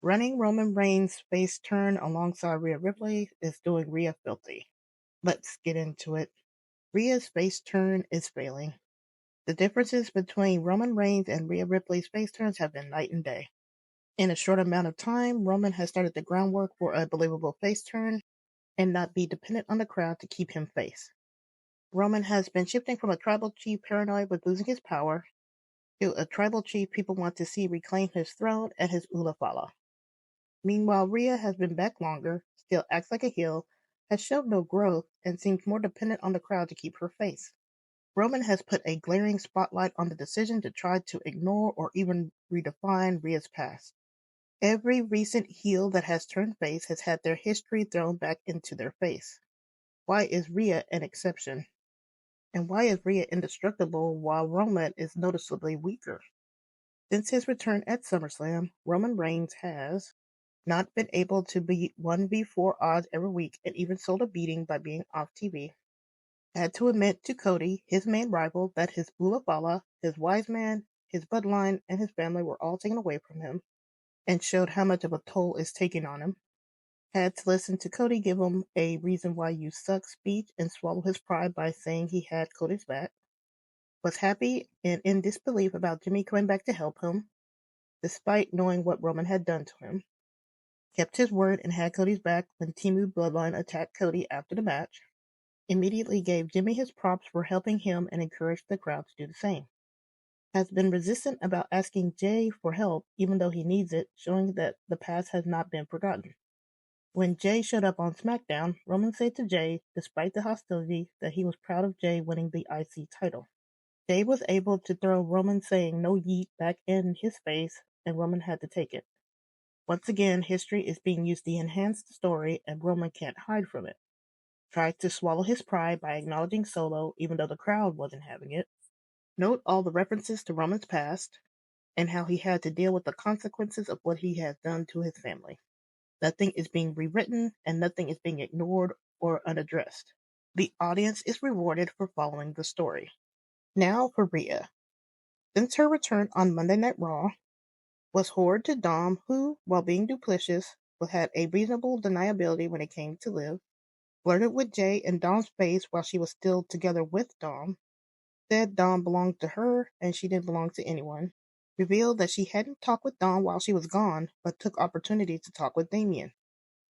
Running Roman Reigns' face turn alongside Rhea Ripley is doing Rhea filthy. Let's get into it. Rhea's face turn is failing. The differences between Roman Reigns and Rhea Ripley's face turns have been night and day. In a short amount of time, Roman has started the groundwork for a believable face turn and not be dependent on the crowd to keep him face. Roman has been shifting from a tribal chief paranoid with losing his power to a tribal chief people want to see reclaim his throne and his Ulafala. Meanwhile, Rhea has been back longer, still acts like a heel, has shown no growth, and seems more dependent on the crowd to keep her face. Roman has put a glaring spotlight on the decision to try to ignore or even redefine Rhea's past. Every recent heel that has turned face has had their history thrown back into their face. Why is Rhea an exception? And why is Rhea indestructible while Roman is noticeably weaker? Since his return at SummerSlam, Roman Reigns has not been able to beat 1v4 odds every week and even sold a beating by being off TV. Had to admit to Cody, his main rival, that his Ulafala, his wise man, his bloodline, and his family were all taken away from him, and showed how much of a toll is taking on him. Had to listen to Cody give him a reason why you suck speech and swallow his pride by saying he had Cody's back. Was happy and in disbelief about Jimmy coming back to help him, despite knowing what Roman had done to him. Kept his word and had Cody's back when Timu Bloodline attacked Cody after the match. Immediately gave Jimmy his props for helping him and encouraged the crowd to do the same. Has been resistant about asking Jay for help even though he needs it, showing that the past has not been forgotten. When Jay showed up on SmackDown, Roman said to Jay, despite the hostility, that he was proud of Jay winning the IC title. Jay was able to throw Roman saying no yeet back in his face, and Roman had to take it. Once again, history is being used to enhance the story, and Roman can't hide from it. Tried to swallow his pride by acknowledging Solo, even though the crowd wasn't having it. Note all the references to Roman's past, and how he had to deal with the consequences of what he has done to his family. Nothing is being rewritten, and nothing is being ignored or unaddressed. The audience is rewarded for following the story. Now for Rhea. Since her return on Monday Night Raw, was horrid to Dom, who, while being duplicitous, had a reasonable deniability when it came to Liv, flirted with Jay in Dom's face while she was still together with Dom, said Dom belonged to her and she didn't belong to anyone, revealed that she hadn't talked with Dom while she was gone, but took opportunity to talk with Damien.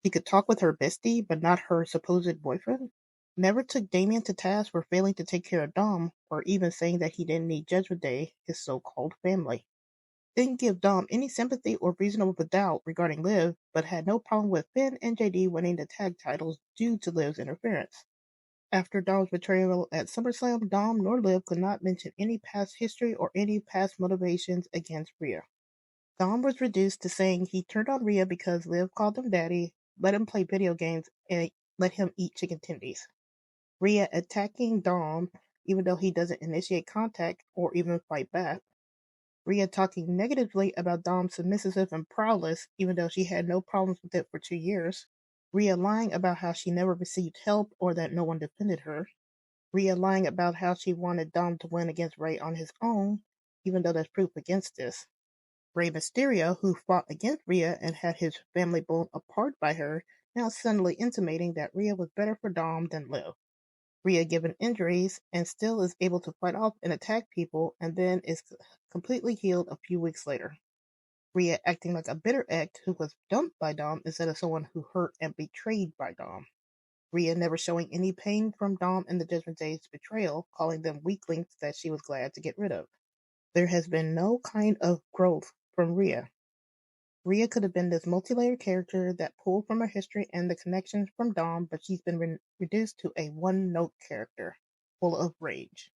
She could talk with her bestie, but not her supposed boyfriend. Never took Damien to task for failing to take care of Dom, or even saying that he didn't need Judgment Day, his so-called family. Didn't give Dom any sympathy or reasonable doubt regarding Liv, but had no problem with Finn and JD winning the tag titles due to Liv's interference. After Dom's betrayal at SummerSlam, Dom nor Liv could not mention any past history or any past motivations against Rhea. Dom was reduced to saying he turned on Rhea because Liv called him daddy, let him play video games, and let him eat chicken tendies. Rhea attacking Dom even though he doesn't initiate contact or even fight back. Rhea talking negatively about Dom's submissive and prowess, even though she had no problems with it for 2 years. Rhea lying about how she never received help or that no one defended her. Rhea lying about how she wanted Dom to win against Rey on his own, even though there's proof against this. Rey Mysterio, who fought against Rhea and had his family blown apart by her, now suddenly intimating that Rhea was better for Dom than Liv. Rhea given injuries and still is able to fight off and attack people and then is completely healed a few weeks later. Rhea acting like a bitter ex who was dumped by Dom instead of someone who hurt and betrayed by Dom. Rhea never showing any pain from Dom and the Judgment Day's betrayal, calling them weaklings that she was glad to get rid of. There has been no kind of growth from Rhea. Rhea could have been this multi-layered character that pulled from her history and the connections from Dom, but she's been reduced to a one-note character, full of rage.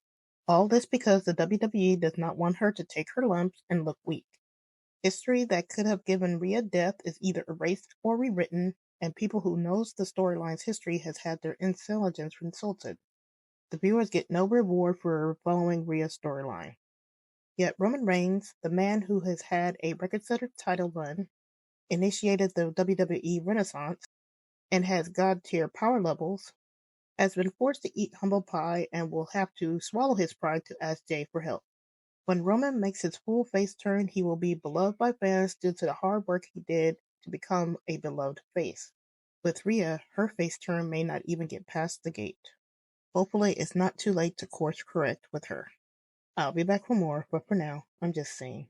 All this because the WWE does not want her to take her lumps and look weak. History that could have given Rhea death is either erased or rewritten, and people who knows the storyline's history has had their intelligence insulted. The viewers get no reward for following Rhea's storyline. Yet Roman Reigns, the man who has had a record-setter title run, initiated the WWE Renaissance, and has God-tier power levels, has been forced to eat humble pie and will have to swallow his pride to ask Jay for help. When Roman makes his full face turn, he will be beloved by fans due to the hard work he did to become a beloved face. With Rhea, her face turn may not even get past the gate. Hopefully, it's not too late to course correct with her. I'll be back for more, but for now, I'm just saying.